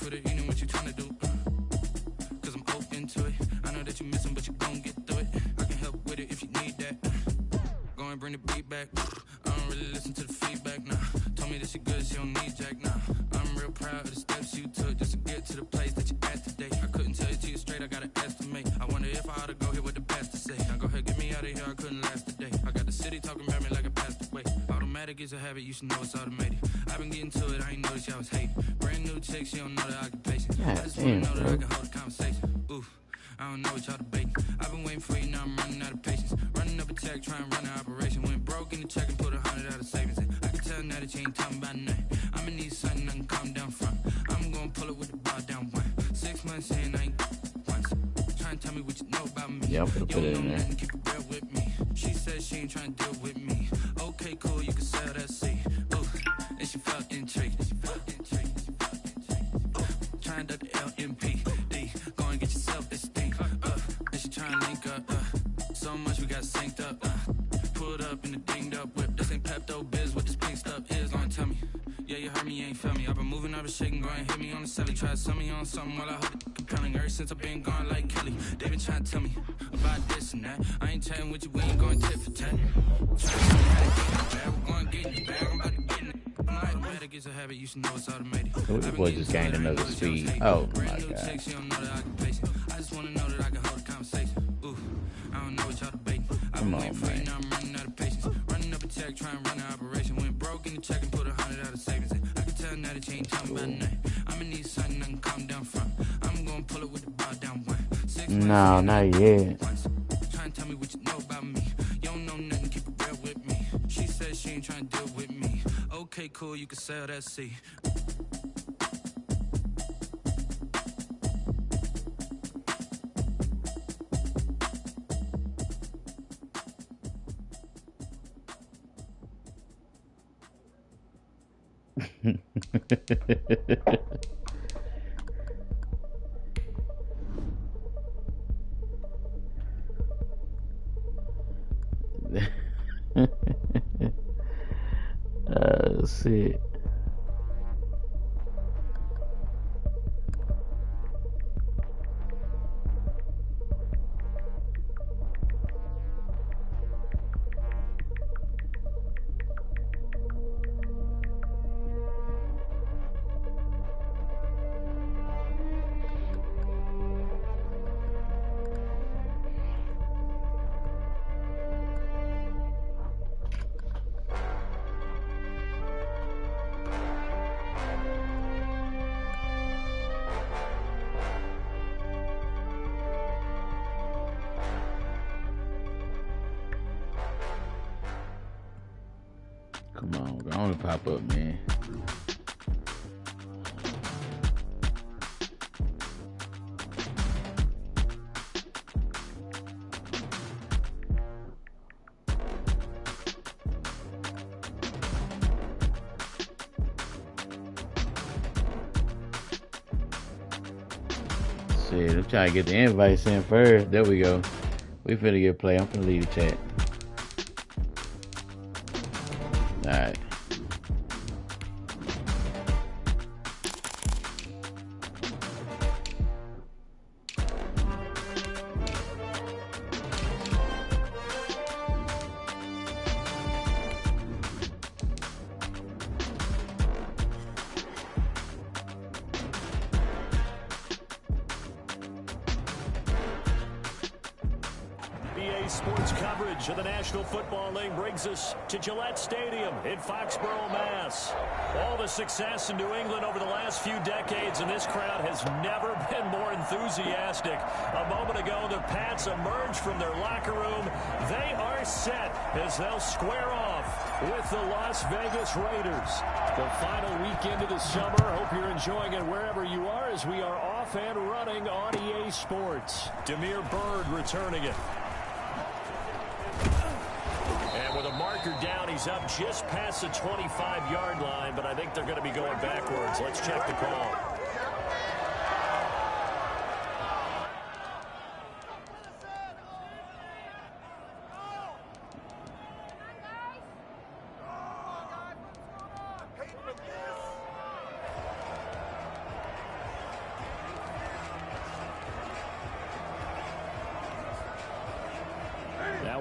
with it, you know what you trying to do. Cause I'm open to it. I know that you missing, but you gon' get through it. I can help with it if you need that. Go and bring the beat back. I don't really listen to the feedback, nah. Told me that she good, she don't need jack, nah. I'm real proud of the steps you took just to get to the place that you at today. I couldn't tell it to you straight, I gotta estimate. I wonder if I ought to go here with the best to say. Now go ahead, get me out of here, I couldn't last today. I got the city talking about me like I passed away. Automatic is a habit, you should know it's automated. I've been getting to it, I ain't noticed y'all was hating. Brand new chick, she don't know the occupation. I just wanna know that I can hold a conversation. Oof, I don't know what y'all debating. I've been waiting for you, now I'm running out of patience. Running up a check, trying to run an operation. Went broke in the check and put 100 out of savings in. I can tell now that you ain't talking about nothing. I'ma need something I can calm down from. I'm gonna pull it with the bar down one. 6 months in, I ain't once. Trying to tell me what you know about me. Yeah, I'm gonna put it in there. Keep it real with me. She said she ain't trying to deal with me. Okay, cool, you can sell that seed. Ooh, and she felt intrigued. Trying to duck the LMP. Go and get yourself this thing. And she trying to link up. So much we got synced up. Pulled up in the dinged up whip. This ain't Pepto Biz, what this pink stuff is. Don't tell me. Yeah, you heard me, you ain't feel me. I've been moving, I've been shaking, go and hit me on the celly. Try to sell me on something while I hold it compelling. Ever since I've been gone like Kelly. They been trying to tell me about this and that. I ain't chatting with you, we ain't going tit for tat. Trying to tell me how to get in the bag. We're going to get in the bag, I'm about to get in it. Automatic is a habit, you should know it's automated. The boy just gained another speed. Oh my god. She don't know the occupation. I just wanna know that I can hold a conversation. Ooh, I don't know what y'all debating. Come on, man. Now I'm running out of patience. Running up a check, trying to run an operation. Went broke in the check and put 100 out of savings in. I can tell now that you ain't talking about nothing. I'ma need something I can calm down from. I'm gonna pull it with the bar down one. 6 No, not yet. Trying to tell me what you know about me. You don't know nothing, keep it real with me. She said she ain't trying to deal with me. Okay, cool, you can sell that seed. Shit. Come on, go on and pop up, man. Shit, I'm trying to get the invites in first. There we go. We finna get play. I'm finna leave the chat. Alright. Sports coverage of the National Football League brings us to Gillette Stadium in Foxborough, Mass. All the success in New England over the last few decades, and this crowd has never been more enthusiastic. A moment ago, the Pats emerged from their locker room. They are set as they'll square off with the Las Vegas Raiders. The final weekend of the summer. Hope you're enjoying it wherever you are as we are off and running on EA Sports. Demir Bird returning it. With a marker down, he's up just past the 25-yard line, but I think they're going to be going backwards. Let's check the call.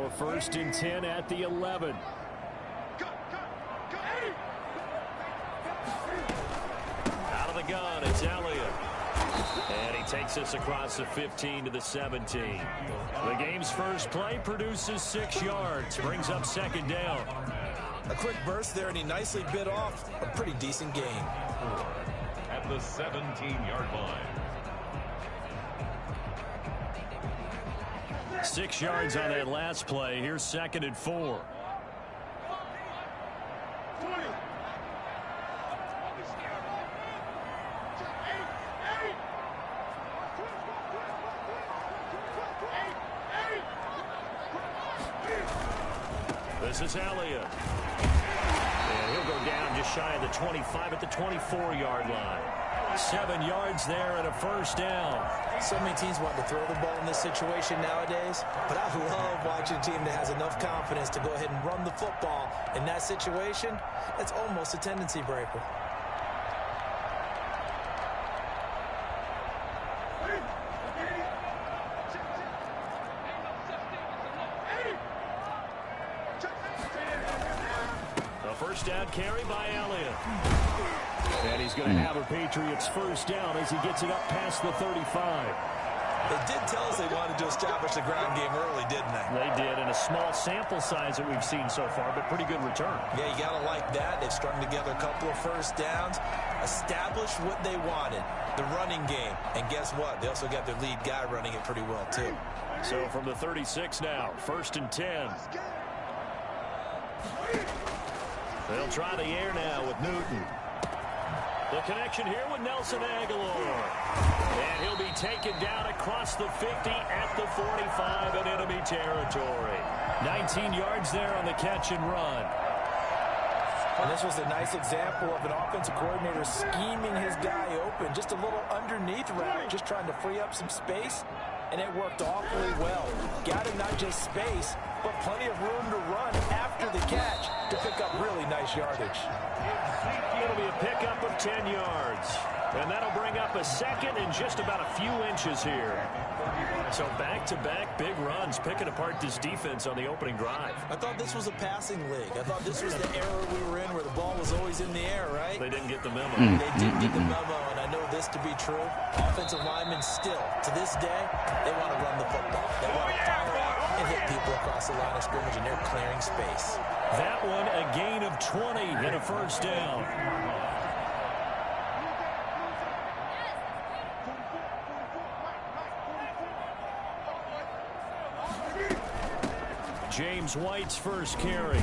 Now a 1st and 10 at the 11. Out of the gun, it's Elliott. And he takes us across the 15 to the 17. The game's first play produces 6 yards, brings up 2nd down. A quick burst there, and he nicely bit off a pretty decent gain. At the 17-yard line. 6 yards on that last play. Here's 2nd and 4. This is Elliott. And he'll go down just shy of the 25 at the 24-yard line. 7 yards there and a 1st down. So many teams want to throw the ball in this situation nowadays, but I love watching a team that has enough confidence to go ahead and run the football. In that situation, that's almost a tendency breaker. First down carry by Elliott. And he's going to have a Patriots 1st down as he gets it up past the 35. They did tell us they wanted to establish the ground game early, didn't they? They did, in a small sample size that we've seen so far, but pretty good return. Yeah, you got to like that. They've strung together a couple of 1st downs, established what they wanted, the running game. And guess what? They also got their lead guy running it pretty well, too. So from the 36 now, 1st and 10. They'll try the air now with Newton. The connection here with Nelson Aguilar. And he'll be taken down across the 50 at the 45 in enemy territory. 19 yards there on the catch and run. And this was a nice example of an offensive coordinator scheming his guy open. Just a little underneath route, just trying to free up some space. And it worked awfully well. Got him not just space, but plenty of room to run after the catch to pick up really nice yardage. It'll be a pickup of 10 yards. And that'll bring up a 2nd and just about a few inches here. So back-to-back big runs, picking apart this defense on the opening drive. I thought this was a passing league. I thought this was the era we were in where the ball was always in the air, right? They didn't get the memo. They didn't get the memo, and I know this to be true. Offensive linemen still, to this day, they want to run the football. They want to fire out and hit people across the line of scrimmage, and they're clearing space. That one, a gain of 20 and a 1st down. James White's first carry.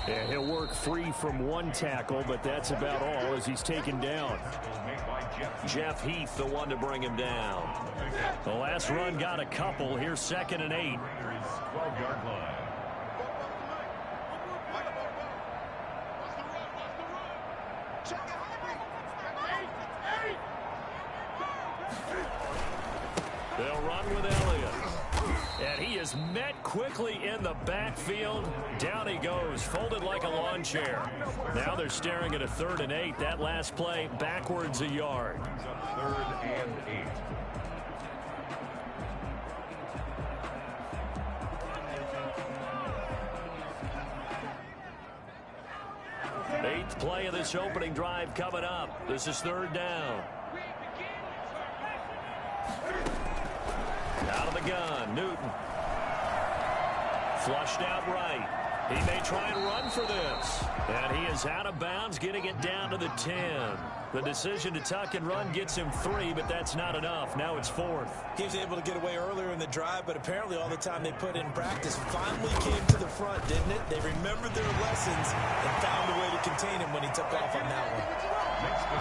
Yeah, he'll work free from one tackle, but that's about all as he's taken down. Jeff Heath, the one to bring him down. The last run got a couple. Here's 2nd and 8. 12-yard line. They'll run with Elliott. And he is met quickly in the backfield. Down he goes, folded like a lawn chair. Now they're staring at a 3rd and 8. That last play, backwards a yard. 3rd and 8. Eighth play of this opening drive coming up. This is 3rd down. Out of the gun, Newton. Flushed out right. He may try and run for this. And he is out of bounds, getting it down to the 10. The decision to tuck and run gets him 3, but that's not enough. Now it's 4th. He was able to get away earlier in the drive, but apparently all the time they put in practice finally came to the front, didn't it? They remembered their lessons and found a way to contain him when he took off on that one.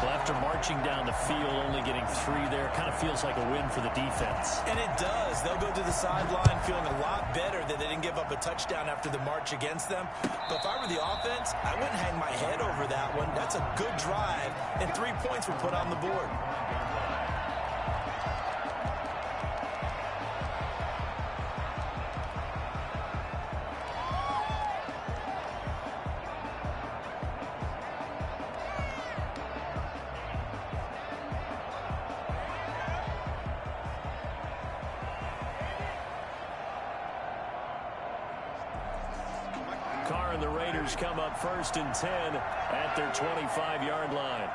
Well, after marching down the field, only getting 3 there, kind of feels like a win for the defense. And it does. They'll go to the sideline feeling a lot better that they didn't give up a touchdown after the march against them. But if I were the offense, I wouldn't hang my head over that one. That's a good drive, and 3 points were put on the board. Carr and the Raiders come up 1st and 10 at their 25-yard line.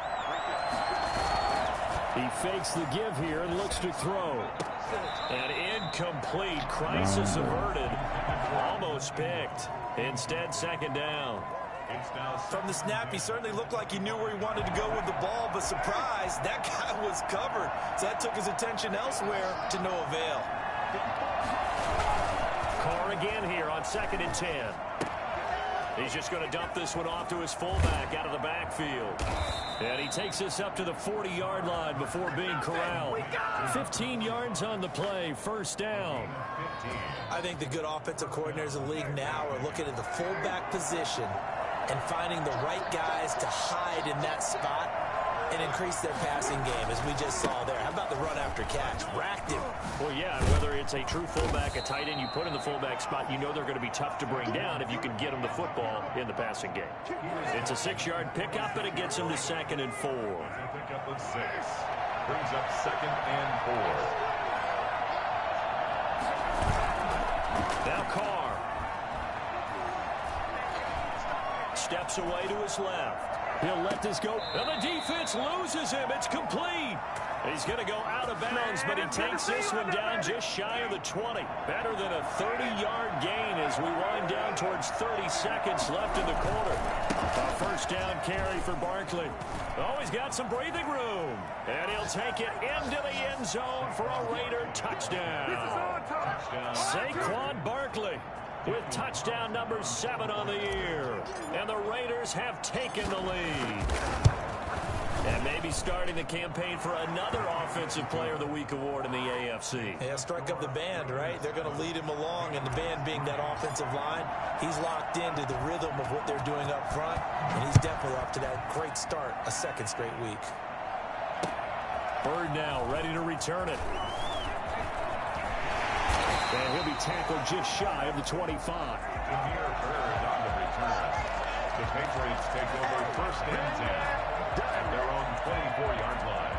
He fakes the give here and looks to throw. An incomplete. Crisis averted. Almost picked. Instead, 2nd down. From the snap, he certainly looked like he knew where he wanted to go with the ball, but surprise, that guy was covered. So that took his attention elsewhere to no avail. Carr again here on 2nd and 10. He's just going to dump this one off to his fullback out of the backfield. And he takes this up to the 40-yard line before being corralled. 15 yards on the play, 1st down. I think the good offensive coordinators in the league now are looking at the fullback position and finding the right guys to hide in that spot and increase their passing game, as we just saw there. How about the run after catch? Racked him. Well, yeah, whether it's a true fullback, a tight end you put in the fullback spot, you know they're going to be tough to bring down if you can get them the football in the passing game. It's a 6-yard pickup, and it gets them to 2nd and 4. Pickup of 6. Brings up 2nd and 4. Now Carr steps away to his left. He'll let this go, and the defense loses him. It's complete. He's going to go out of bounds, but he takes this one down just shy of the 20. Better than a 30-yard gain as we wind down towards 30 seconds left in the quarter. A 1st down carry for Barkley. Oh, he's got some breathing room. And he'll take it into the end zone for a Raider touchdown. Saquon Barkley with touchdown number 7 on the year. And the Raiders have taken the lead. And maybe starting the campaign for another Offensive Player of the Week award in the AFC. Yeah, strike up the band, right? They're going to lead him along, and the band being that offensive line, he's locked into the rhythm of what they're doing up front, and he's definitely off to that great start, a 2nd straight week. Bird now ready to return it. And he'll be tackled just shy of the 25. Amir Bird on the return. The Patriots take over 1st and 10 at their own 24-yard line.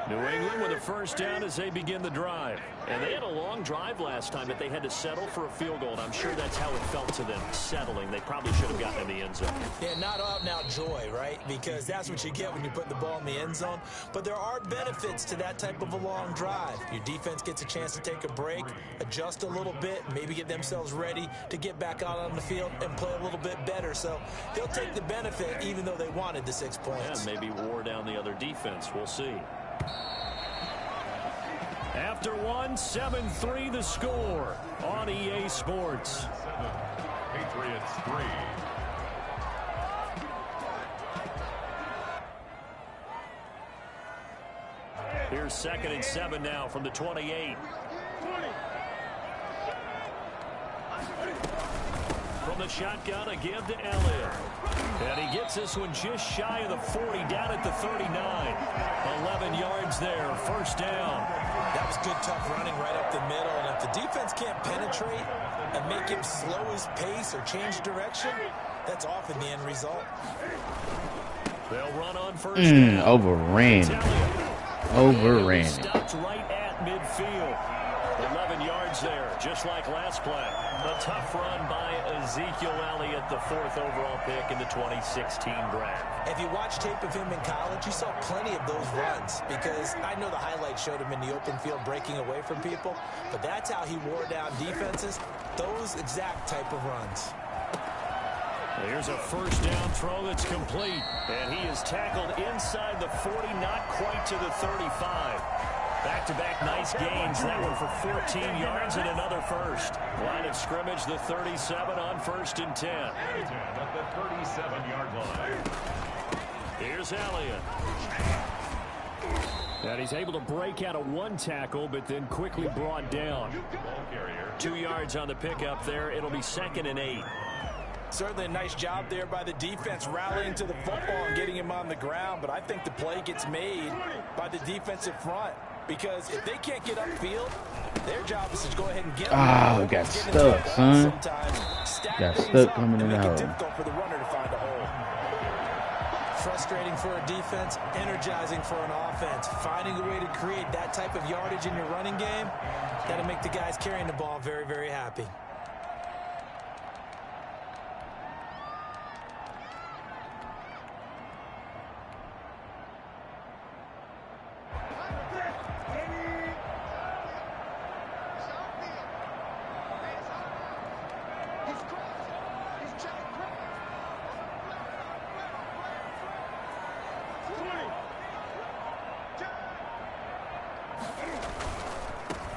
New England with a 1st down as they begin the drive. And they had a long drive last time, but they had to settle for a field goal. And I'm sure that's how it felt to them, settling. They probably should have gotten in the end zone. Yeah, not out-and-out joy, right? Because that's what you get when you put the ball in the end zone. But there are benefits to that type of a long drive. Your defense gets a chance to take a break, adjust a little bit, maybe get themselves ready to get back out on the field and play a little bit better. So they'll take the benefit even though they wanted the 6 points. And maybe wore down the other defense. We'll see. After 1, 7-3 the score on EA Sports. 7, Patriots 3. Here's 2nd and 7 now from the 28. From the shotgun, a give to Elliott. And he gets this one just shy of the 40, down at the 39. 11 yards there, 1st down. That was good, tough running right up the middle. And if the defense can't penetrate and make him slow his pace or change direction, that's often the end result. They'll run on 1st down. Overran. Stopped right at midfield. 11 yards there, just like last play. A tough run by Ezekiel Elliott, the 4th overall pick in the 2016 draft. If you watch tape of him in college, you saw plenty of those runs, because I know the highlights showed him in the open field breaking away from people, but that's how he wore down defenses, those exact type of runs. Here's a 1st down throw that's complete, and he is tackled inside the 40, not quite to the 35. Back-to-back nice gains. That one for 14 yards and another 1st. Line of scrimmage, the 37 on 1st and 10. At the 37-yard line. Here's Elliott. And he's able to break out of 1 tackle, but then quickly brought down. Ball carrier. 2 yards on the pickup there. It'll be 2nd and 8. Certainly a nice job there by the defense rallying to the football and getting him on the ground, but I think the play gets made by the defensive front. Because if they can't get upfield, their job is to go ahead and get them. Oh, got stuck, son. Got stuck coming in the hole. Difficult for the runner to find a hole. Frustrating for a defense, energizing for an offense. Finding a way to create that type of yardage in your running game, that'll make the guys carrying the ball very, very happy.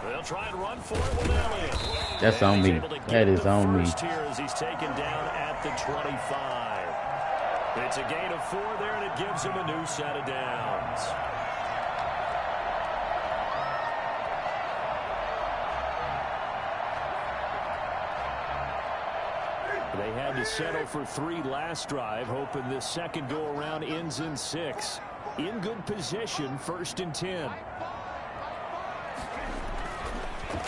They'll try and run for it with Elliott. That's on me. That is on me. Here as he's taken down at the 25. It's a gain of 4 there, and it gives him a new set of downs. They had to settle for 3 last drive, hoping this second go-around ends in 6. In good position, 1st and 10.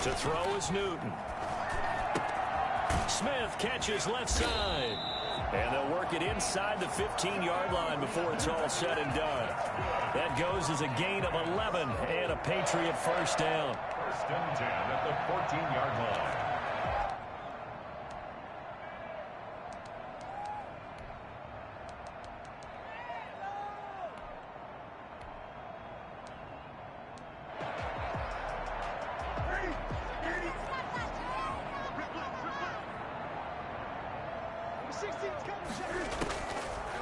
To throw is Newton. Smith catches left side. And they'll work it inside the 15-yard line before it's all said and done. That goes as a gain of 11 and a Patriot first down. 1st and 10 at the 14-yard line.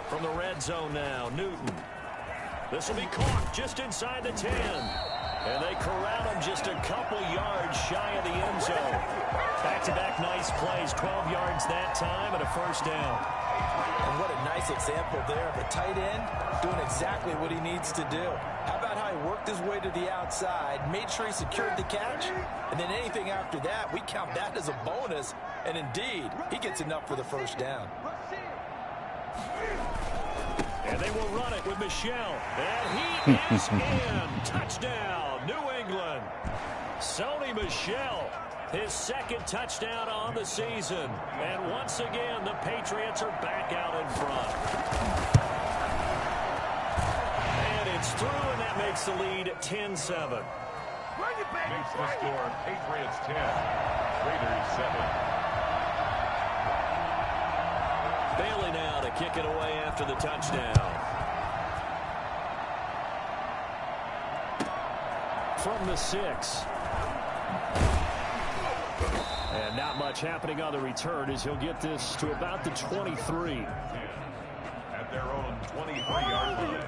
From the red zone now, Newton. This will be caught just inside the 10. And they corral him just a couple yards shy of the end zone. Back-to-back nice plays, 12 yards that time and a first down. And what a nice example there of a tight end doing exactly what he needs to do. How about how he worked his way to the outside, made sure he secured the catch, and then anything after that, we count that as a bonus. And indeed, he gets enough for the first down. And they will run it with Michel. And he is in. Touchdown, New England. Sony Michel, his 2nd touchdown on the season. And once again, the Patriots are back out in front. And it's through, and that makes the lead 10-7. Makes the score Patriots 10, Raiders 7. Bailey now to kick it away after the touchdown. From the 6. And not much happening on the return as he'll get this to about the 23. At their own 23-yard line.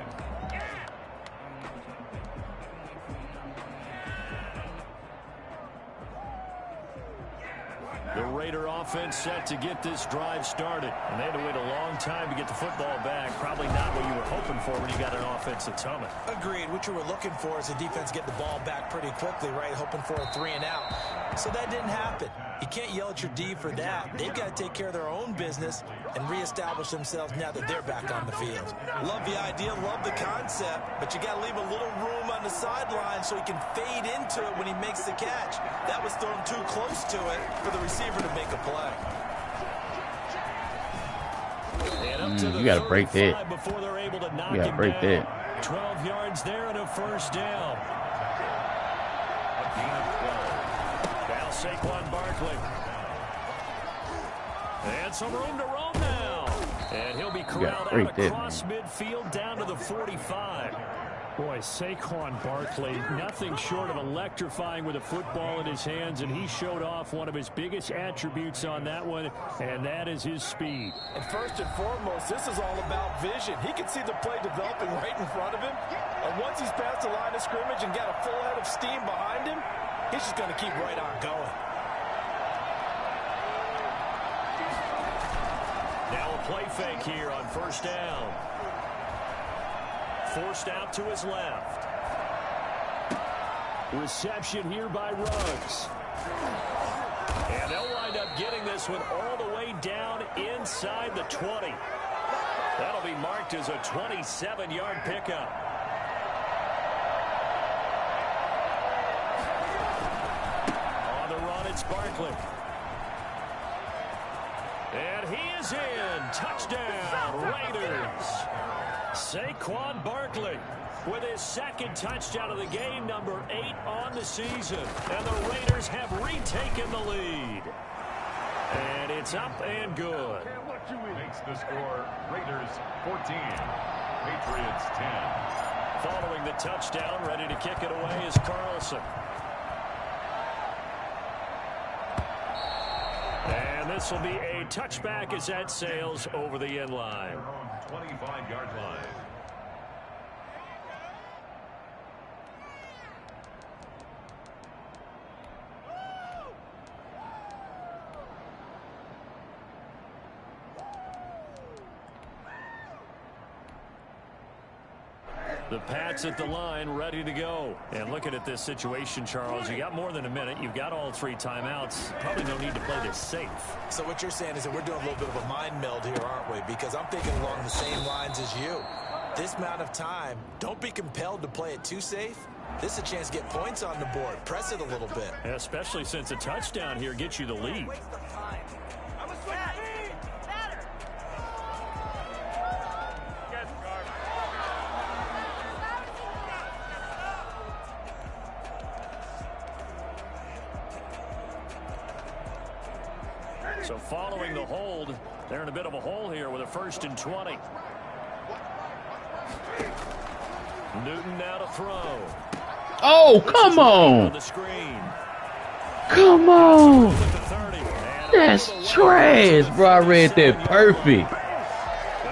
The Raider offense set to get this drive started. And they had to wait a long time to get the football back. Probably not what you were hoping for when you got an offense that's humming. Agreed. What you were looking for is the defense get the ball back pretty quickly, right? Hoping for a 3 and out. So that didn't happen. You can't yell at your D for that. They've got to take care of their own business and reestablish themselves now that they're back on the field. Love the idea, love the concept, but you got to leave a little room on the sideline so he can fade into it when he makes the catch. That was thrown too close to it for the receiver to make a play. You got to break that. Before they're able to knock You got to break that. 12 yards there and a first down. A gain of 12. Now Saquon Barkley. And some room to roam now. And he'll be corralled out across midfield down to the 45. Boy, Saquon Barkley, nothing short of electrifying with a football in his hands, and he showed off one of his biggest attributes on that one, and that is his speed. And first and foremost, this is all about vision. He can see the play developing right in front of him, and once he's past the line of scrimmage and got a full head of steam behind him, he's just going to keep right on going. Now a play fake here on first down. Forced out to his left. Reception here by Ruggs. And they'll wind up getting this one all the way down inside the 20. That'll be marked as a 27-yard pickup. On the run, it's Barkley. And he is in. Touchdown, Raiders. Saquon Barkley with his second touchdown of the game, number 8 on the season. And the Raiders have retaken the lead. And it's up and good. Makes the score Raiders 14, Patriots 10. Following the touchdown, ready to kick it away is Carlson. And this will be a touchback as that sails over the end line. 25-yard line. The Pats at the line, ready to go. And looking at this situation, Charles, you got more than a minute. You've got all 3 timeouts. Probably no need to play this safe. So what you're saying is that we're doing a little bit of a mind meld here, aren't we? Because I'm thinking along the same lines as you. This amount of time, don't be compelled to play it too safe. This is a chance to get points on the board. Press it a little bit. Especially since a touchdown here gets you the lead. So following the hold, they're in a bit of a hole here with a 1st and 20. Newton now to throw. Oh, come on. Come on. That's trash, bro. I read that perfect.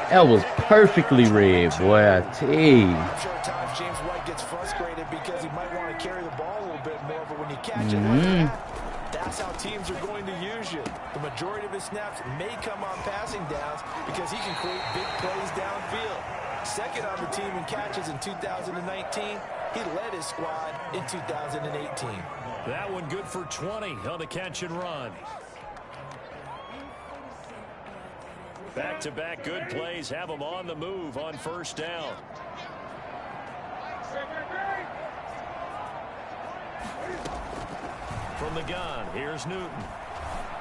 That was perfectly read, boy. I tell you. I'm sure at times James White gets frustrated because he might want to carry the ball a little bit more, but when you catch it like that, that's how teams are going to use you. The majority of his snaps may come on passing downs because he can create big plays downfield. Second on the team in catches in 2019. He led his squad in 2018. That one good for 20 on the catch and run. Back-to-back good plays have him on the move on 1st down. From the gun, here's Newton.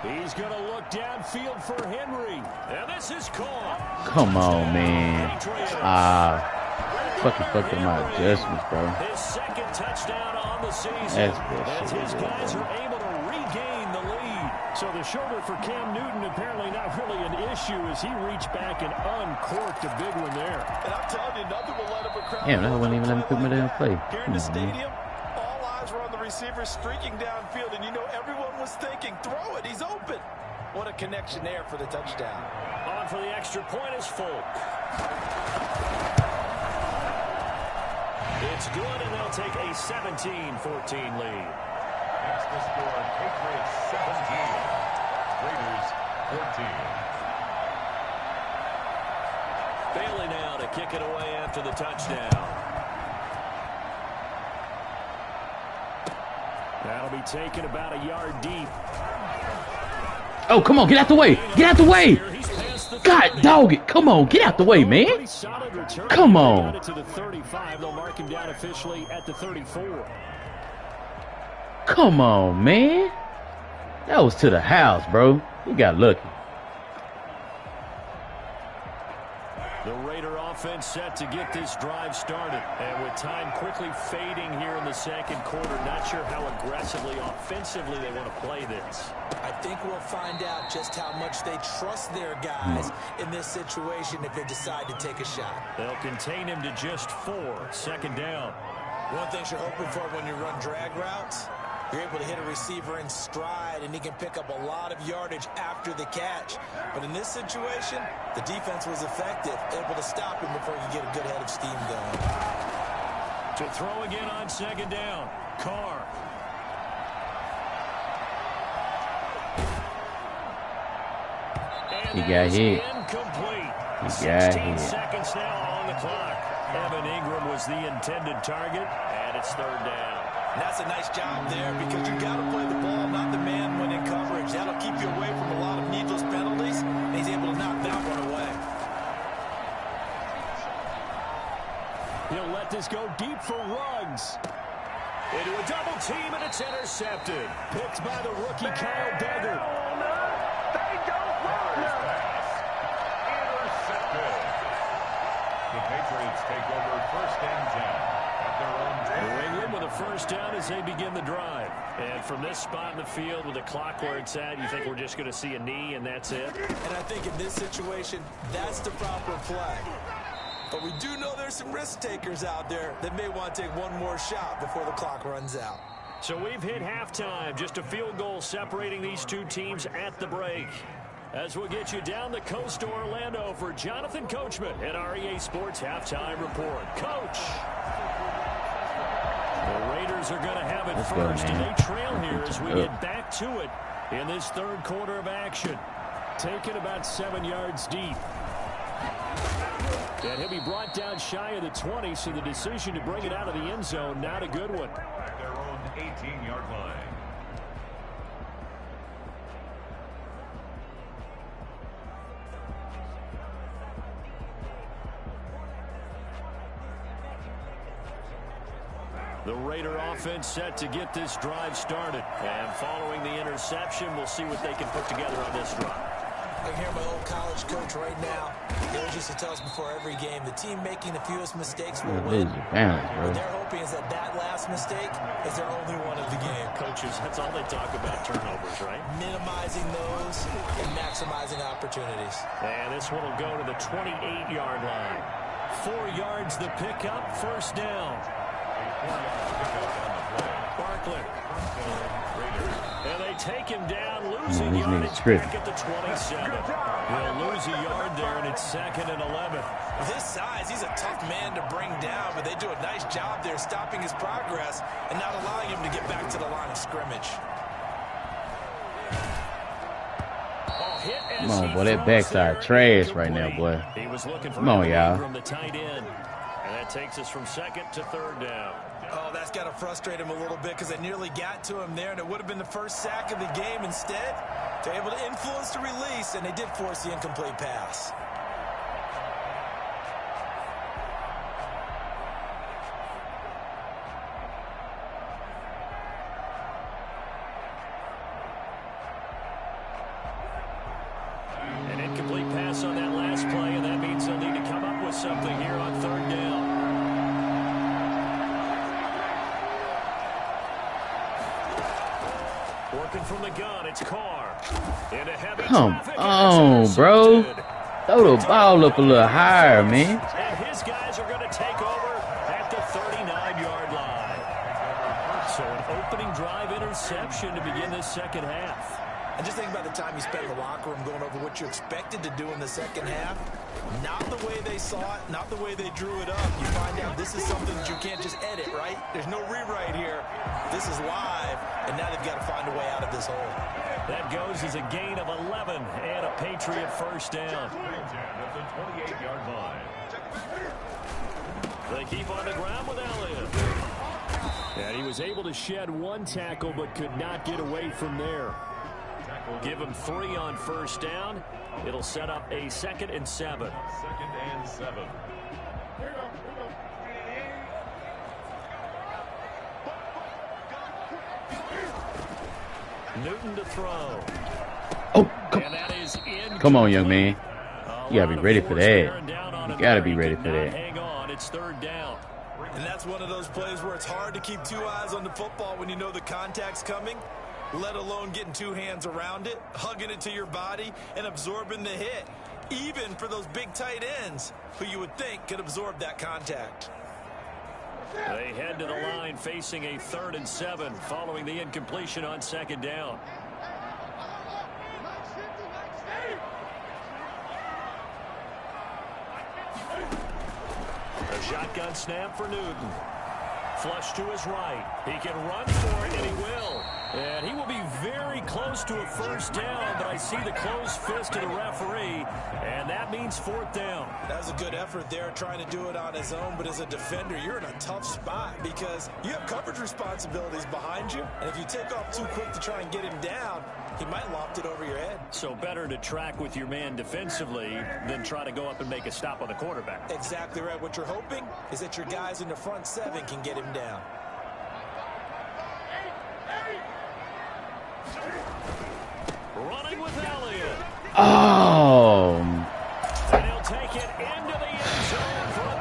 He's going to look downfield for Henry. And this is caught. Come on, man. Fucking my adjustments, bro. His second touchdown on the season. That's as his bullshit, guys are able to regain the lead. So the shoulder for Cam Newton apparently not really an issue as he reached back and uncorked a big one there. And I'm telling you, nothing will let him a crowd. Damn, that wouldn't even let me put my damn play. Here in the stadium, all eyes were on the receiver streaking downfield, and you know everyone was thinking, throw it, he's open. What a connection there for the touchdown. On for the extra point is Folk. It's good, and they'll take a 17-14 lead. That's the score. Patriots 17, Raiders 14. Bailey now to kick it away after the touchdown. That'll be taken about a yard deep. Oh, come on, get out the way. Get out the way. God, dog it. Come on, get out the way, man. Come on. To the 35, they'll mark him down officially at the 34. Come on, man. That was to the house, bro. You got lucky. The Raider offense set to get this drive started. And with time quickly fading here in the second quarter, not sure how aggressively, offensively they want to play this. I think we'll find out just how much they trust their guys in this situation if they decide to take a shot. They'll contain him to just 4. 2nd down. One thing you're hoping for when you run drag routes, you're able to hit a receiver in stride, and he can pick up a lot of yardage after the catch. But in this situation, the defense was effective, able to stop him before he could get a good head of steam going. To throw again on 2nd down, Carr. He got hit. Incomplete. He got 16 hit. seconds now on the clock. Evan Ingram was the intended target, and it's 3rd down. And that's a nice job there because you got to play the ball, not the man when in coverage. That'll keep you away from a lot of needless penalties, and he's able to knock that one away. He'll let this go deep for Ruggs. Into a double team, and it's intercepted. Picked by the rookie Kyle Duggar. The Patriots Patriots take over first and 10 at their own 10. New England with a first down as they begin the drive. And from this spot in the field with the clock where it's at, you think we're just going to see a knee and that's it? And I think in this situation, that's the proper play. But we do know there's some risk takers out there that may want to take one more shot before the clock runs out. So we've hit halftime. Just a field goal separating these two teams at the break. As we'll get you down the coast to Orlando for Jonathan Coachman at our EA Sports Halftime Report. Coach! The Raiders are going to have it first, and they trail here as we get back to it in this third quarter of action. Taken about 7 yards deep. And he'll be brought down shy of the 20, so the decision to bring it out of the end zone, not a good one. At their own 18-yard line. The Raider offense set to get this drive started. And following the interception, we'll see what they can put together on this drive. I can hear my old college coach right now. He always used to tell us before every game, the team making the fewest mistakes will win. What they're hoping is that that last mistake is their only one of the game. Coaches, that's all they talk about, turnovers, right? Minimizing those and maximizing opportunities. And this one will go to the 28-yard line. 4 yards the pickup, first down. Barkley. And they take him down, losing yardage back at the 27. He'll lose a yard there, and it's 2nd and 11. With his size, he's a tough man to bring down, but they do a nice job there stopping his progress and not allowing him to get back to the line of scrimmage. Come on, boy, that backside trash right now, boy. He was looking for Come on, y'all. from the tight end. And that takes us from 2nd to 3rd down. Oh, that's got to frustrate him a little bit because they nearly got to him there, and it would have been the first sack of the game. Instead, they're able to influence the release, and they did force the incomplete pass. An incomplete pass on that last play, and that means they'll need to come up with something here on 3rd down. Working from the gun, it's Carr. Come on, bro. Throw the ball up a little higher, man. And his guys are going to take over at the 39-yard line. So an opening drive interception to begin this second half. And just think about the time you spent in the locker room going over what you expected to do in the second half. Not the way they saw it, not the way they drew it up. You find out this is something that you can't just edit, right? There's no rewrite here. This is live, and now they've got to find a way out of this hole. That goes as a gain of 11 and a Patriot first down. At the 28-yard line. They keep on the ground with Elliott. And he was able to shed one tackle but could not get away from there. Give him 3 on first down. It'll set up a 2nd and 7. 2nd and 7. Newton to throw. Oh, come on, young man. You gotta be ready for that. You gotta be ready for that. Hang on, it's 3rd down. And that's one of those plays where it's hard to keep 2 eyes on the football when you know the contact's coming, let alone getting 2 hands around it, hugging it to your body, and absorbing the hit, even for those big tight ends who you would think could absorb that contact. They head to the line facing a 3rd and 7 following the incompletion on 2nd down. A shotgun snap for Newton. Flush to his right. He can run for it, and he will. And he will be very close to a first down, but I see the closed fist of the referee, and that means 4th down. That was a good effort there, trying to do it on his own, but as a defender, you're in a tough spot because you have coverage responsibilities behind you, and if you take off too quick to try and get him down, he might loft it over your head. So better to track with your man defensively than try to go up and make a stop on the quarterback. Exactly right. What you're hoping is that your guys in the front 7 can get him down. Running with Elliott. Oh. And he'll take it into the end zone for a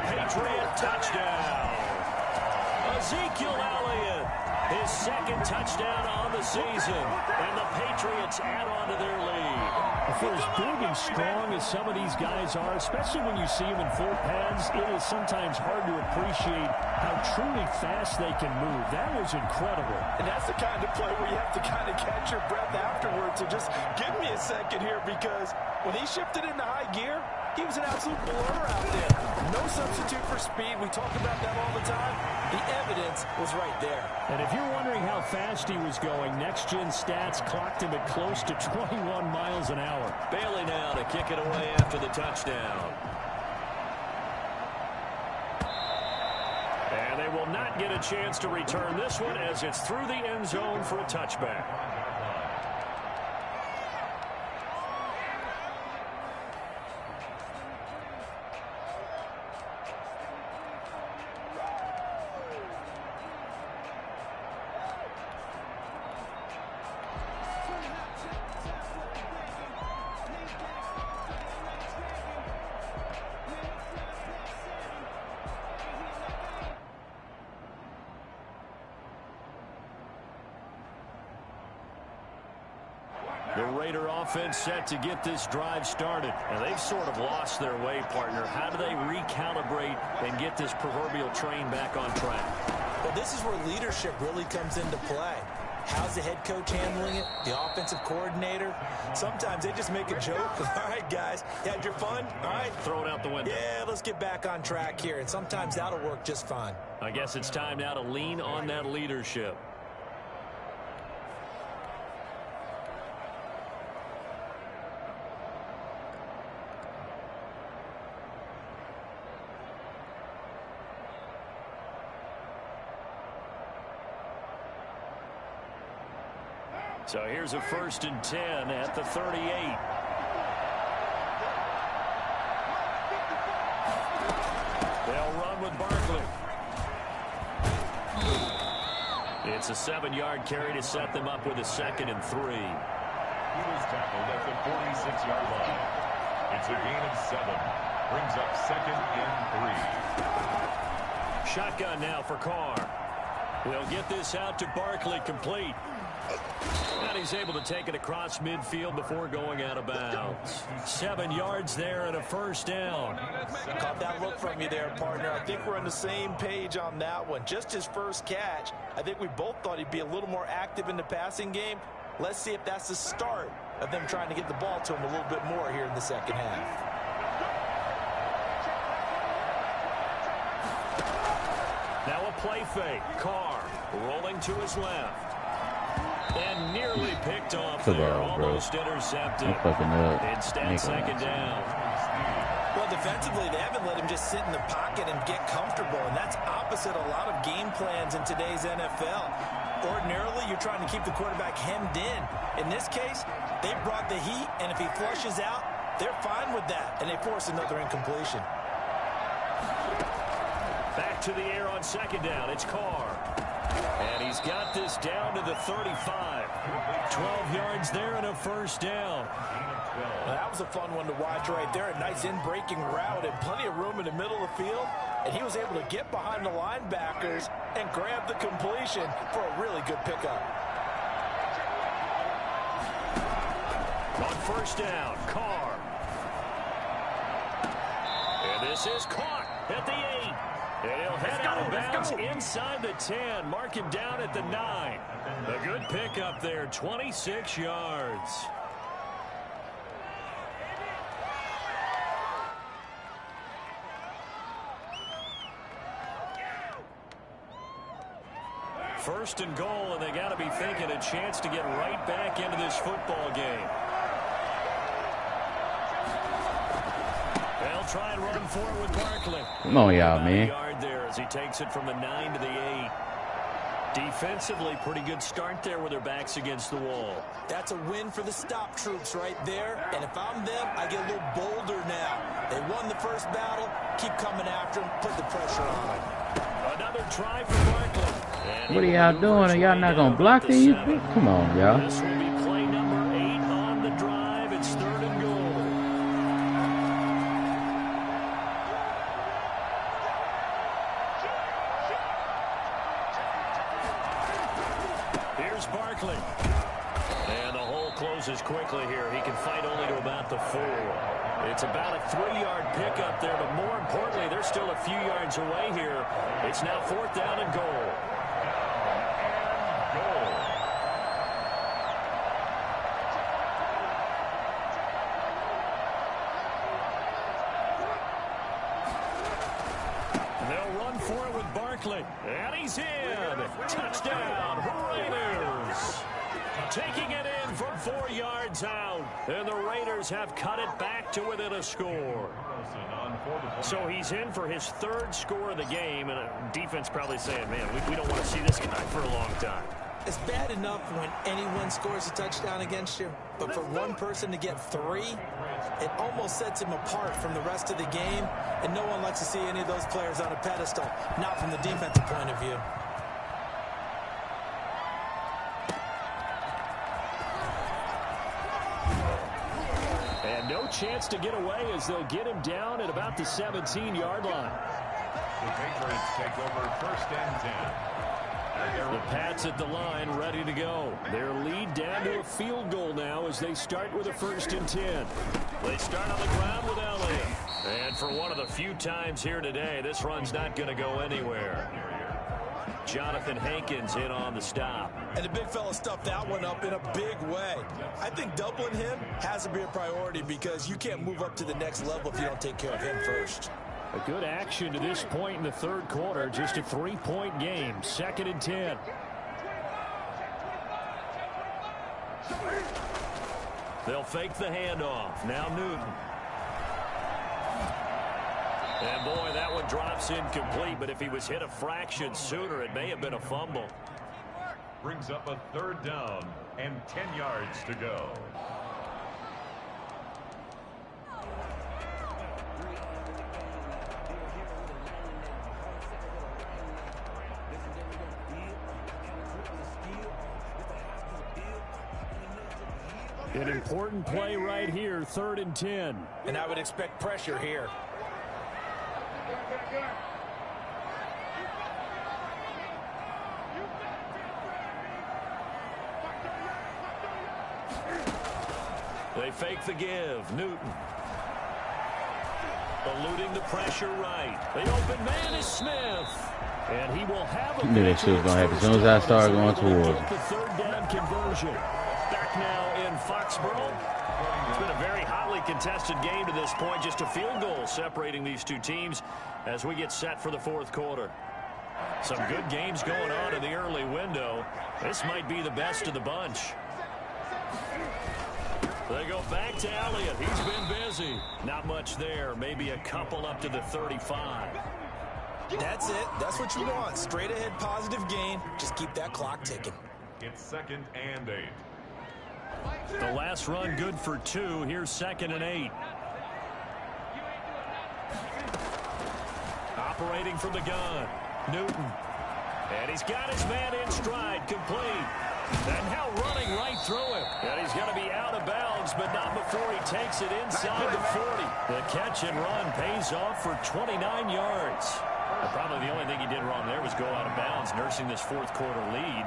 touchdown on the season. And the Patriots add on to their lead. For as big and strong as some of these guys are, especially when you see them in full pads, it is sometimes hard to appreciate how truly fast they can move. That was incredible. And that's the kind of play where you have to kind of catch your breath afterwards. So just give me a second here, because when he shifted into high gear, he was an absolute blower out there. No substitute for speed. We talk about that all the time. The evidence was right there. And if you're wondering how fast he was going, next-gen stats clocked him at close to 21 miles an hour. Bailey now to kick it away after the touchdown. And they will not get a chance to return this one as it's through the end zone for a touchback. The Raider offense set to get this drive started. And they've sort of lost their way, partner. How do they recalibrate and get this proverbial train back on track? Well, this is where leadership really comes into play. How's the head coach handling it? The offensive coordinator? Sometimes they just make a joke. All right, guys, you had your fun? All right. Throw it out the window. Yeah, let's get back on track here. And sometimes that'll work just fine. I guess it's time now to lean on that leadership. So here's a 1st and 10 at the 38. They'll run with Barkley. It's a 7-yard carry to set them up with a 2nd and 3. He was tackled at the 46-yard line. It's a gain of 7. Brings up 2nd and 3. Shotgun now for Carr. They'll get this out to Barkley, complete. And he's able to take it across midfield before going out of bounds. 7 yards there and a 1st down. Caught that look from you there, partner. I think we're on the same page on that one. Just his first catch. I think we both thought he'd be a little more active in the passing game. Let's see if that's the start of them trying to get the ball to him a little bit more here in the second half. Now a play fake. Carr rolling to his left. And nearly picked off there. Almost intercepted. Instead, 2nd down. Well, defensively, they haven't let him just sit in the pocket and get comfortable, and that's opposite a lot of game plans in today's NFL. Ordinarily, you're trying to keep the quarterback hemmed in. In this case, they brought the heat, and if he flushes out, they're fine with that, and they force another incompletion. Back to the air on 2nd down. It's Carr. And he's got this down to the 35. 12 yards there and a 1st down. Well, that was a fun one to watch right there. A nice in-breaking route and plenty of room in the middle of the field. And he was able to get behind the linebackers and grab the completion for a really good pickup. On 1st down, Carr. And this is caught at the 8. And he'll head out of bounds inside the 10. Mark him down at the 9. A good pickup there, 26 yards. First and goal, and they got to be thinking a chance to get right back into this football game. They'll try and run forward with Barkley. Come on, y'all, man. Yard there as he takes it from the 9 to the 8. Defensively, pretty good start there with their backs against the wall. That's a win for the stop troops right there. And if I'm them, I get a little bolder now. They won the first battle. Keep coming after them. Put the pressure on them. Another try for Barkley. What are y'all doing? Are y'all not going to block these? Come on, y'all. This will be play number 8 on the drive. It's 3rd and goal. is Barkley. And the hole closes quickly here. He can fight only to about the 4. It's about a 3-yard pickup there, but more importantly, they're still a few yards away here. It's now 4th down and goal. They'll run for it with Barkley. And he's in. Touchdown, Raiders. Taking it in from 4 yards out. And the Raiders have cut it back to within a score. So he's in for his 3rd score of the game. And defense probably saying, man, we don't want to see this guy for a long time. It's bad enough when anyone scores a touchdown against you, but for one person to get 3, it almost sets him apart from the rest of the game, and no one likes to see any of those players on a pedestal, not from the defensive point of view. And no chance to get away as they'll get him down at about the 17-yard line. The Patriots take over 1st and 10. The Pats at the line, ready to go. Their lead down to a field goal now as they start with a 1st and 10. They start on the ground with Elliott. And for one of the few times here today, this run's not going to go anywhere. Jonathan Hankins in on the stop. And the big fella stuffed that one up in a big way. I think doubling him has to be a priority because you can't move up to the next level if you don't take care of him first. A good action to this point in the 3rd quarter. Just a 3-point game. 2nd and 10. They'll fake the handoff. Now Newton. And boy, that one drops incomplete. But if he was hit a fraction sooner, it may have been a fumble. Brings up a 3rd down and 10 yards to go. An important play right here, 3rd and 10. And I would expect pressure here. They fake the give. Newton. Eluding the pressure right. The open man is Smith. And he will have a... You knew that shit was going to happen as soon as I started going towards him. The 3rd down conversion. Back now in Foxborough. It's been a very hotly contested game to this point. Just a field goal separating these two teams as we get set for the 4th quarter. Some good games going on in the early window. This might be the best of the bunch. They go back to Elliott. He's been busy. Not much there. Maybe a couple up to the 35. That's it. That's what you want. Straight ahead positive gain. Just keep that clock ticking. It's 2nd and 8. The last run good for 2. Here's 2nd and 8. Operating from the gun. Newton. And he's got his man in stride. Complete. And now running right through him. And he's going to be out of bounds, but not before he takes it inside the 40. The catch and run pays off for 29 yards. Probably the only thing he did wrong there was go out of bounds, nursing this 4th quarter lead.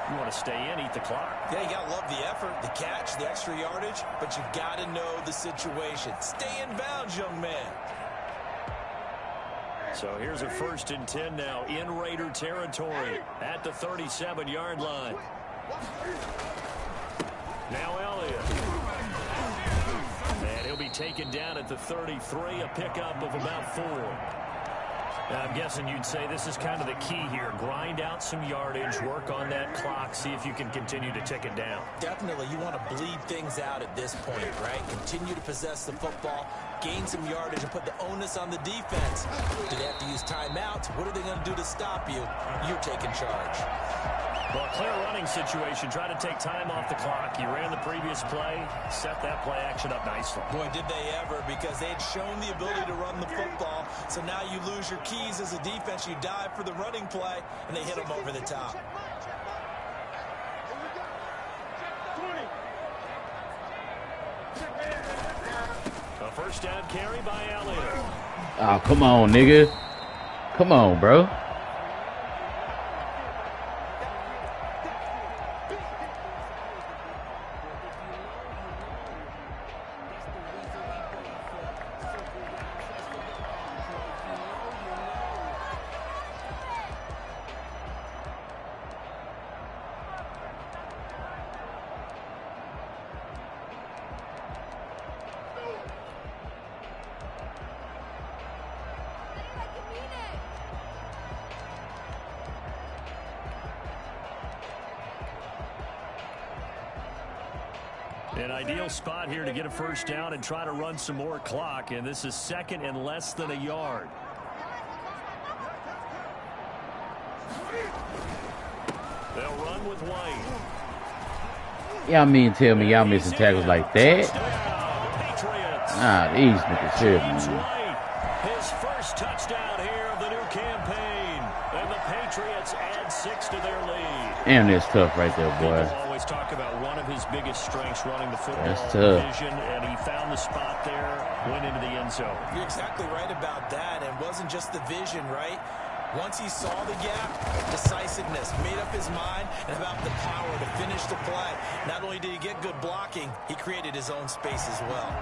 You want to stay in, eat the clock. Yeah, you got to love the effort, the catch, the extra yardage, but you got to know the situation. Stay in bounds, young man. So here's a 1st and 10 now in Raider territory at the 37-yard line. Now Elliott. And he'll be taken down at the 33, a pickup of about 4. Now, I'm guessing you'd say this is kind of the key here. Grind out some yardage, work on that clock, see if you can continue to tick it down. Definitely. You want to bleed things out at this point, right? Continue to possess the football, gain some yardage, and put the onus on the defense. Do they have to use timeouts? What are they going to do to stop you? You're taking charge. Well, a clear running situation. Try to take time off the clock. You ran the previous play, set that play action up nicely. Boy, did they ever, because they had shown the ability to run the football. So now you lose your keys as a defense. You dive for the running play, and they hit them over the top. A 1st down carry by Elliott. Oh, come on, nigga. Come on, bro. An ideal spot here to get a first down and try to run some more clock, and this is second and less than a yard. They'll run with White. Y'all mean tell me y'all missing tackles like that? Ah, these niggas here, man. His first touchdown here of the new campaign. And the Patriots add 6 to their lead. Damn, that's tough right there, boy. People always talk about one of his biggest strengths running the football. That's tough. Vision, and he found the spot there, went into the end zone. You're exactly right about that. It wasn't just the vision, right? Once he saw the gap, decisiveness, made up his mind, and about the power to finish the play. Not only did he get good blocking, he created his own space as well.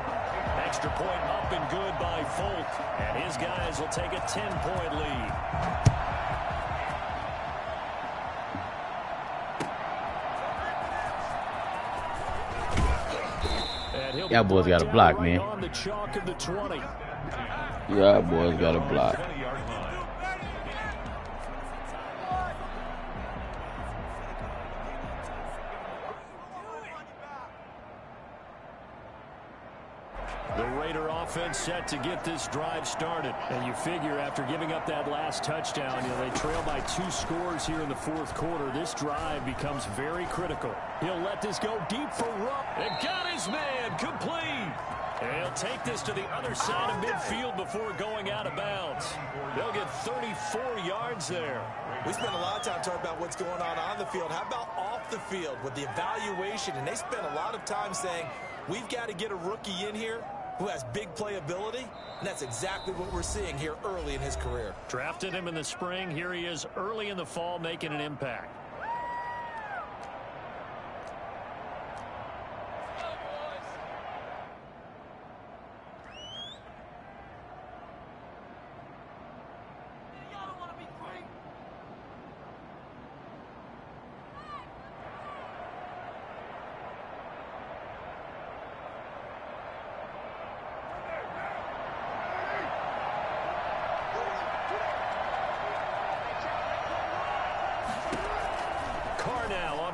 Extra point up and good by Folk. And his guys will take a 10-point lead. Y'all boys got a block, man. On the chalk of the 20. Y'all boys got a block. The Raider offense set to get this drive started. And you figure after giving up that last touchdown, they trail by 2 scores here in the fourth quarter. This drive becomes very critical. He'll let this go deep for Rupp. And got his man complete. And he'll take this to the other side of midfield before going out of bounds. They'll get 34 yards there. We spent a lot of time talking about what's going on the field. How about off the field with the evaluation? And they spent a lot of time saying, we've got to get a rookie in here who has big playability, and that's exactly what we're seeing here early in his career. Drafted him in the spring. Here he is early in the fall making an impact.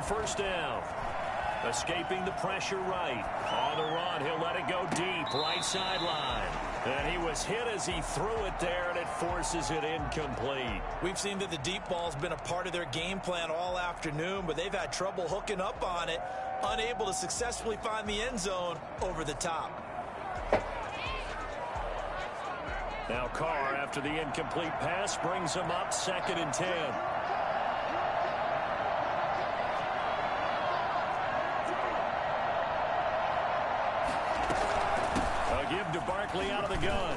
First down. Escaping the pressure right. On the run, he'll let it go deep. Right sideline. And he was hit as he threw it there, and it forces it incomplete. We've seen that the deep ball's been a part of their game plan all afternoon, but they've had trouble hooking up on it. Unable to successfully find the end zone over the top. Now Carr, after the incomplete pass, brings him up 2nd and 10. To Barkley out of the gun.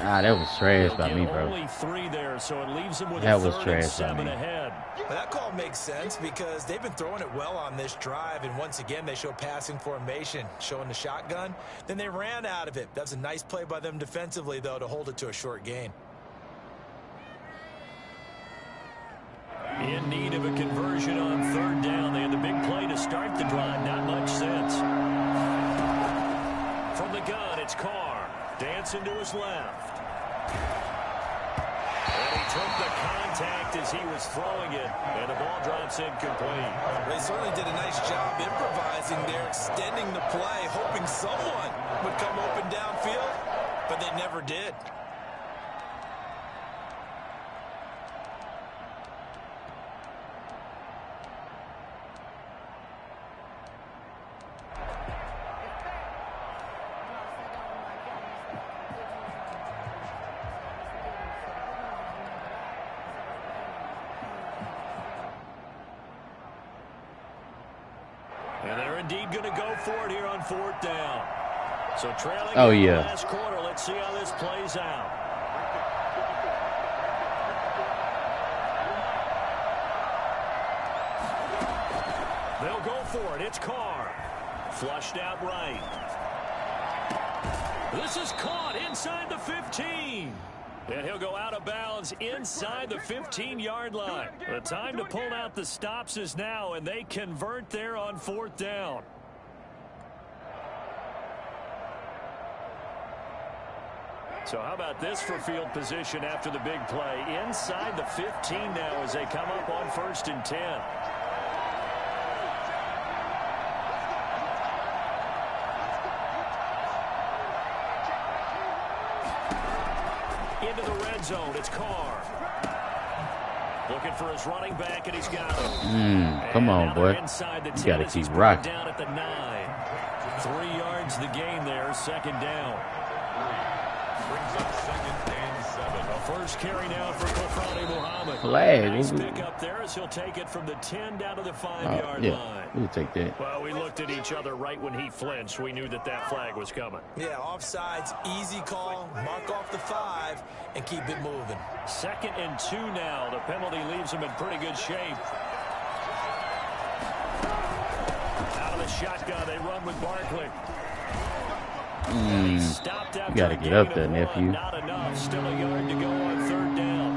Ah, that was trash by me, bro. Only 3 there, so it leaves him with that a was 3rd trash and 7 by me. ahead. Well, that call makes sense because they've been throwing it well on this drive, and once again they show passing formation, showing the shotgun. Then they ran out of it. That was a nice play by them defensively, though, to hold it to a short gain. In need of a conversion on 3rd down. They had the big play to start the drive. Not much sense. From the gun, it's Carr. Dancing to his left. And he took the contact as he was throwing it, and the ball drops incomplete. They certainly did a nice job improvising there, extending the play, hoping someone would come open downfield, but they never did. And they're indeed going to go for it here on 4th down. So trailing in the last quarter, let's see how this plays out. They'll go for it. It's Carr. Flushed out right. This is caught inside the 15. And he'll go out of bounds inside the 15-yard line. The time to pull out the stops is now, and they convert there on 4th down. So how about this for field position after the big play? Inside the 15 now as they come up on 1st and 10. into the red zone. It's Carr. Looking for his running back, and he's got him. Come on, boy. You got to keep rocking. Down at the 9. 3 yards the gain there, second down. Brings up 2nd and 7. A first carry now for Kofrani Muhammad. Flag. Nice pick up there as he'll take it from the 10 down to the 5-yard line. We'll take that. Well, we looked at each other right when he flinched. We knew that that flag was coming. Yeah, offsides, easy call. Mark off the 5 and keep it moving. 2nd and 2 now. The penalty leaves him in pretty good shape. Out of the shotgun, they run with Barkley. You got to get up there, nephew. Not enough. Still a yard to go on 3rd down.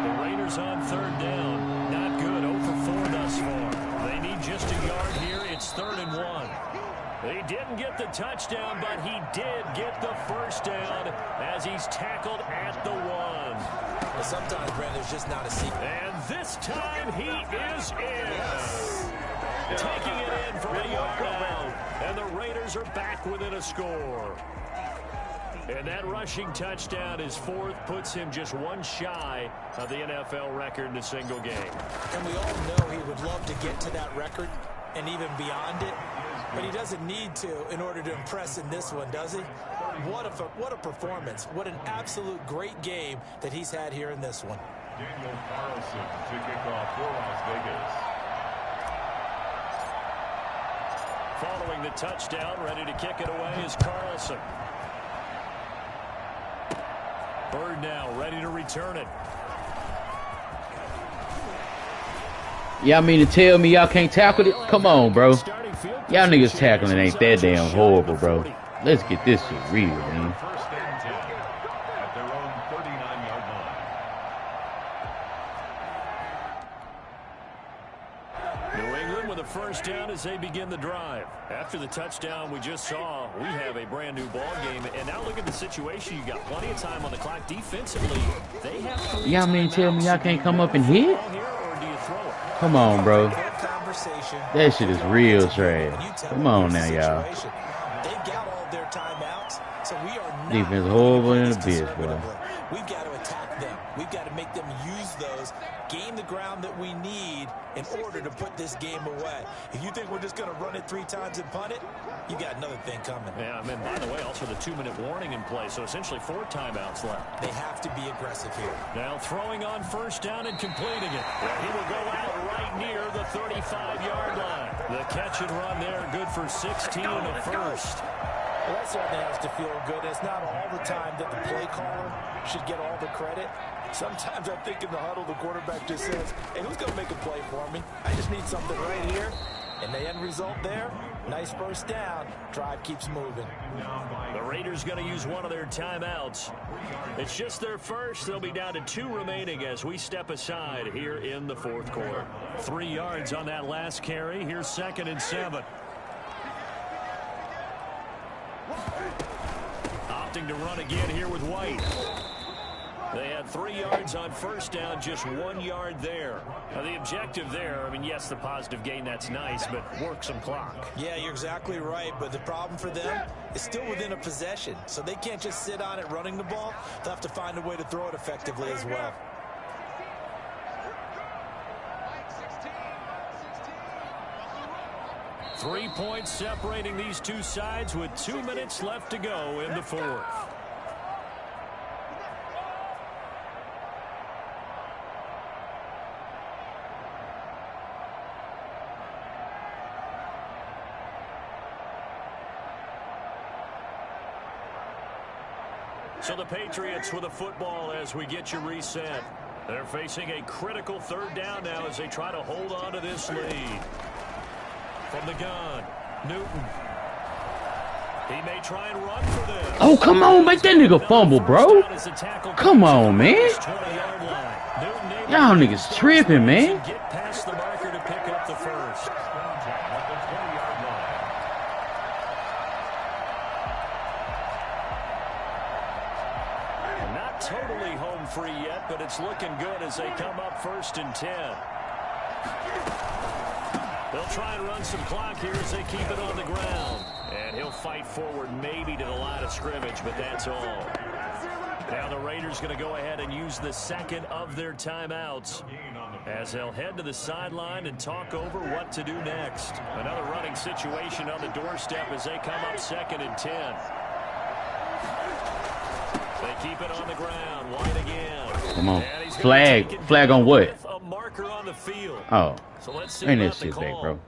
The Raiders on 3rd down. Not good. 0 for 4 thus far. They need just a yard here. It's 3rd and 1. He didn't get the touchdown, but he did get the first down as he's tackled at the 1. But sometimes, Brent, there's just not a secret. And this time he is in. Taking it in from a yard out. And the Raiders are back within a score. And that rushing touchdown, his 4th, puts him just 1 shy of the NFL record in a single game. And we all know he would love to get to that record and even beyond it. But he doesn't need to in order to impress in this one, does he? What a performance. What an absolute great game that he's had here in this one. Daniel Carlson to kick off for Las Vegas. Following the touchdown, ready to kick it away is Carlson. Bird now ready to return it. Y'all mean to tell me y'all can't tackle it? Come on, bro. Y'all niggas tackling ain't that damn horrible, bro. Let's get this shit real, man. 1st and 10 at their own 39-yard line. New England with a first down as they begin the drive. After the touchdown we just saw, we have a brand new ball game. And now look at the situation. You got plenty of time on the clock defensively. They have 3 Y'all mean to tell me y'all can't come up and hit? Come on, bro. That shit is real trash. Come on now, y'all. They've got all their timeouts, so we are not Defense horrible in the bitch, boy. We've got to attack them. We've got to make them use those, gain the ground that we need in order to put this game away. If you think we're just going to run it 3 times and punt it, you got another thing coming. Yeah, I mean, by the way, also the 2-minute warning in play, so essentially 4 timeouts left. They have to be aggressive here. Now throwing on first down and completing it. He will go out right near the 35-yard line. The catch and run there, good for 16 and a first. Well, that certainly has to feel good. It's not all the time that the play caller should get all the credit. Sometimes I think in the huddle, the quarterback just says, hey, who's going to make a play for me? I just need something right here. And the end result there, nice first down. Drive keeps moving. The Raiders going to use one of their timeouts. It's just their first. They'll be down to 2 remaining as we step aside here in the 4th quarter. 3 yards on that last carry. Here's 2nd and 7. Opting to run again here with White. They had 3 yards on first down, just 1 yard there. Now, the objective there, I mean, yes, the positive gain, that's nice, but work some clock. Yeah, you're exactly right, but the problem for them is still within a possession, so they can't just sit on it running the ball. They'll have to find a way to throw it effectively as well. Three points separating these two sides with 2 minutes left to go in the 4th. So the Patriots with a football as we get you reset. They're facing a critical 3rd down now as they try to hold on to this lead. From the gun, Newton. He may try and run for this. Oh, come on, make that nigga fumble, bro. Come on, man. Y'all niggas tripping, man. Get past the marker to pick up the first. Not totally home free yet, but it's looking good as they come up 1st and 10. They'll try and run some clock here as they keep it on the ground. And he'll fight forward maybe to the line of scrimmage, but that's all. Now the Raiders going to go ahead and use the second of their timeouts as they'll head to the sideline and talk over what to do next. Another running situation on the doorstep as they come up 2nd and 10. They keep it on the ground. White again. Come on. Flag on what? A marker on the field. Oh. So let's see Ain't about that the shit back, call. bro.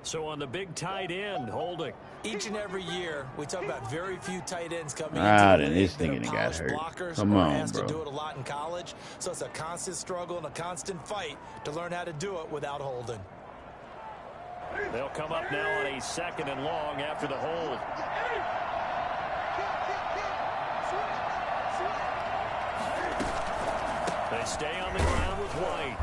So on the big tight end, holding. Each and every year, we talk about very few tight ends coming Ah, into the then league this that are nigga got polished hurt. blockers Come or on, has bro. to do it a lot in college. So it's a constant struggle and a constant fight to learn how to do it without holding. They'll come up now on a 2nd and long after the hold. They stay on the ground with White.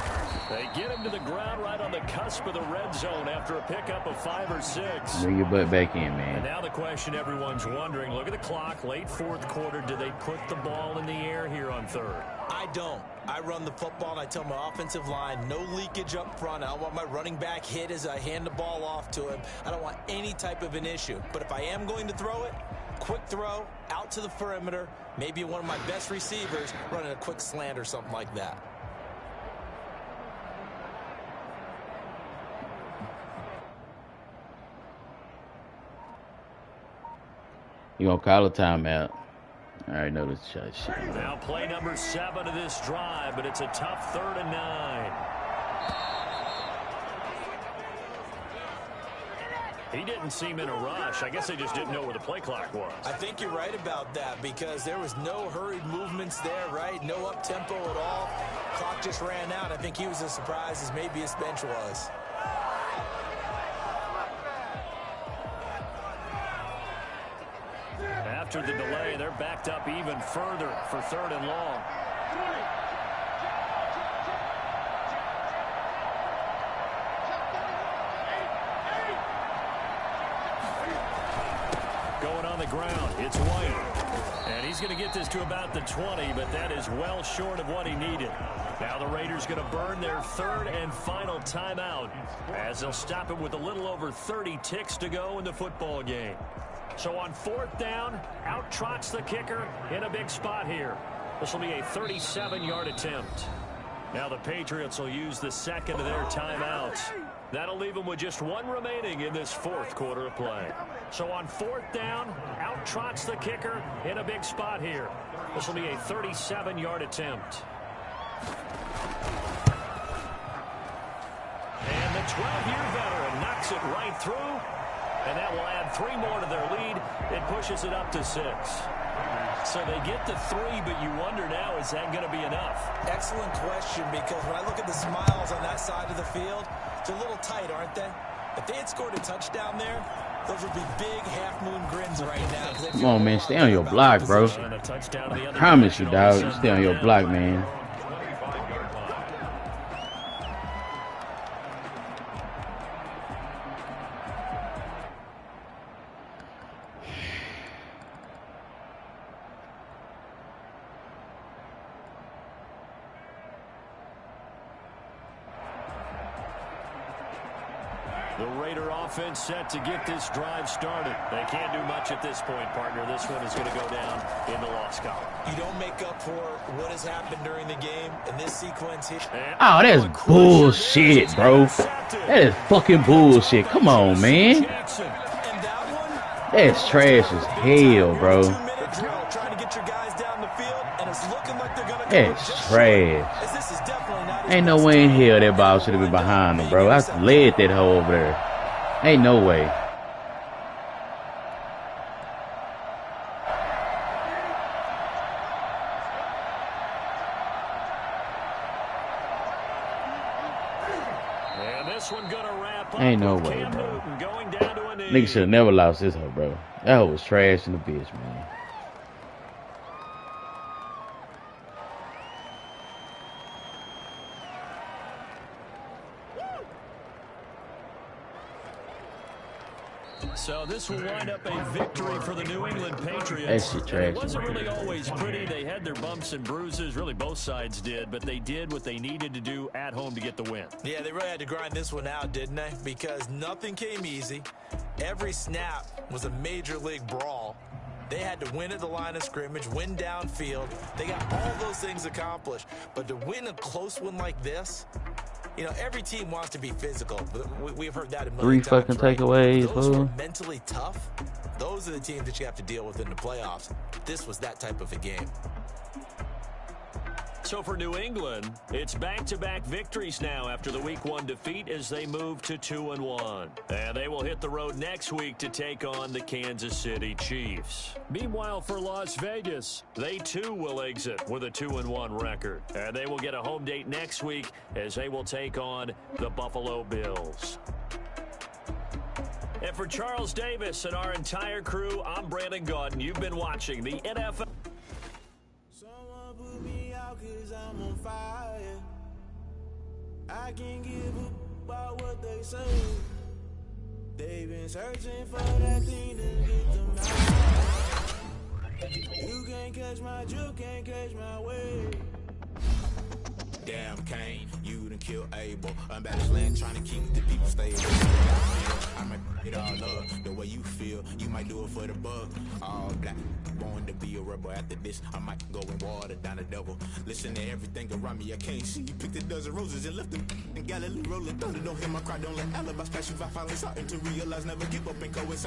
They get him to the ground right on the cusp of the red zone after a pickup of 5 or 6. Bring your butt back in, And man. now the question everyone's wondering, look at the clock, late 4th quarter. Do they put the ball in the air here on 3rd? I don't. I run the football and I tell my offensive line, no leakage up front. I don't want my running back hit as I hand the ball off to him. I don't want any type of an issue. But if I am going to throw it, quick throw, out to the perimeter, maybe one of my best receivers running a quick slant or something like that. You gonna call a timeout? I already know this shit. Now play number 7 of this drive, but it's a tough 3rd and 9. He didn't seem in a rush. I guess they just didn't know where the play clock was. I think you're right about that because there was no hurried movements there, right? No up-tempo at all. Clock just ran out. I think he was as surprised as maybe his bench was. After the delay, they're backed up even further for 3rd and long. Going on the ground, it's White. And he's going to get this to about the 20, but that is well short of what he needed. Now the Raiders going to burn their 3rd and final timeout as they'll stop it with a little over 30 ticks to go in the football game. So on 4th down, out trots the kicker in a big spot here. This will be a 37-yard attempt. Now the Patriots will use the 2nd of their timeouts. That'll leave them with just 1 remaining in this 4th quarter of play. So on 4th down, out trots the kicker in a big spot here. This will be a 37-yard attempt. And the 12-year veteran knocks it right through. And that will add 3 more to their lead. It pushes it up to 6. So they get to 3, but you wonder now, is that going to be enough? Excellent question, because when I look at the smiles on that side of the field, they're a little tight, aren't they? If they had scored a touchdown there, those would be big half-moon grins right now. Come on, man. Stay on your block, bro. I promise you, dog. You stay on your block, man. The Raider offense set to get this drive started. They can't do much at this point, partner. This one is going to go down in the loss column. You don't make up for what has happened during the game in this sequence here. Oh, that's bullshit, bro. That is fucking bullshit. Come on, man. That's trash as hell, bro. That's trash. Ain't no way in hell that ball should have been behind him, bro. I led that hoe over there. Ain't no way. And this one gonna wrap up. Ain't no way, Cam bro. Newton going down to a knee. Nigga should have never lost this hoe, bro. That hoe was trash in the bitch, man. So this will wind up a victory for the New England Patriots. That shit trash. It wasn't really always pretty. They had their bumps and bruises. Really, both sides did. But they did what they needed to do at home to get the win. Yeah, they really had to grind this one out, didn't they? Because nothing came easy. Every snap was a major league brawl. They had to win at the line of scrimmage, win downfield. They got all those things accomplished. But to win a close one like this, you know, every team wants to be physical. We've heard that a million times. 3 fucking takeaways. Those who are mentally tough, those are the teams that you have to deal with in the playoffs. This was that type of a game. So for New England, it's back-to-back victories now after the Week 1 defeat as they move to 2-1. And they will hit the road next week to take on the Kansas City Chiefs. Meanwhile, for Las Vegas, they too will exit with a 2-1 record. And they will get a home date next week as they will take on the Buffalo Bills. And for Charles Davis and our entire crew, I'm Brandon Gaudin. You've been watching the NFL. Put me out 'cause I'm on fire. I can't give up about what they say. They've been searching for that thing to get them out. You can't catch my drift, can't catch my wave. Damn, Kane, you done killed Abel. I'm back to land trying to keep the people stable. I might it all up the way you feel. You might do it for the bug. All black, born to be a rebel. After this, I might go and water down the devil. Listen to everything around me, I can't see. Picked a dozen roses and left them in Galilee rolling thunder. Don't hear my cry, don't let alibis pass you by. Finally starting to realize, never give up and coincide.